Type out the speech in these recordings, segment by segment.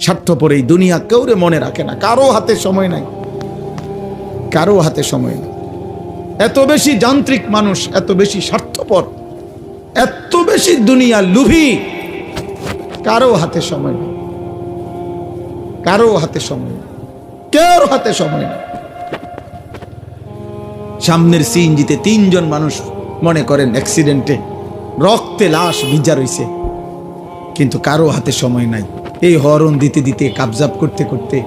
স্বার্থপর এই দুনিয়া কেউরে মনে রাখে না, কারো হাতে সময় নাই, কারো হাতে সময় নেই। এত বেশি যান্ত্রিক মানুষ, এত বেশি স্বার্থপর, এত বেশি দুনিয়া লুভি, কারো হাতে সময় নেই, কারো হাতে সময় নেই, কারো হাতে সময় নেই। সামনের সিএনজিতে 3 জন মানুষ মনে করেন অ্যাক্সিডেন্টে রক্তে লাশ ভিজা রইছে, কিন্তু কারো হাতে সময় নাই। এই হরন দিতে দিতে কাবজাব করতে করতে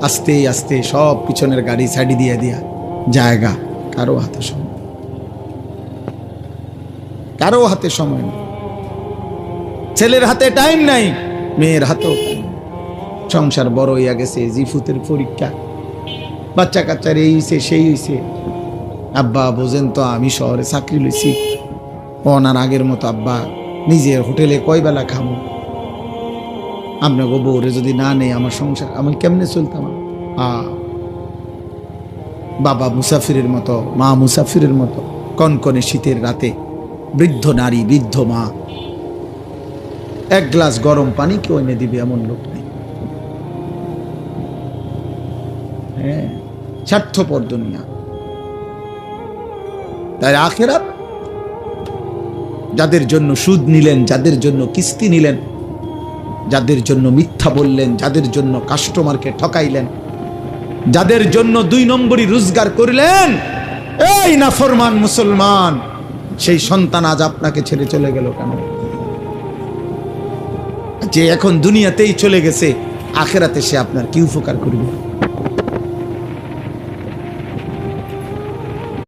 আস্তে আস্তে সব পিছনের গাড়ি সাইডে দিয়ে দিয়া জায়গা, কারো হাতে সময়, কারো হাতে সময় নেই। ছেলের হাতে টাইম নাই, মেয়ের হাতেও টাইম। সংসার বড় হইয়া গেছে, জিফুতের পরীক্ষা, বাচ্চা কাচ্চার এই হইছে সেই হইছে। আব্বা বোঝেন তো, আমি শহরে চাকরি লইছি, ওনার আগের মতো আব্বা নিজের হোটেলে কয় বেলা খাবো, আপনাকে বউরে যদি না নেই আমার সংসার আমি কেমনে চলতাম। বাবা মুসাফিরের মতো, মা মুসাফিরের মতো, কনকনে শীতের রাতে বৃদ্ধ নারী, বৃদ্ধ মা 1 গ্লাস গরম পানি কেউ এনে দিবে এমন লোক নেই। হ্যাঁ, স্বার্থপর দুনিয়া। তাই আখিরাত যাদের জন্য সুদ নিলেন, যাদের জন্য কিস্তি নিলেন, যাদের জন্য মিথ্যা বললেন, যাদের জন্য কাস্টমারকে ঠকাইলেন, যাদের জন্য 2 নম্বরই রোজগার করলেন, এই নাফরমান মুসলমান, সেই সন্তান আজ আপনাকে ছেড়ে চলে গেল কেন? যে এখন দুনিয়াতেই চলে গেছে, আখিরাতে সে আপনার কি উপকার করবে?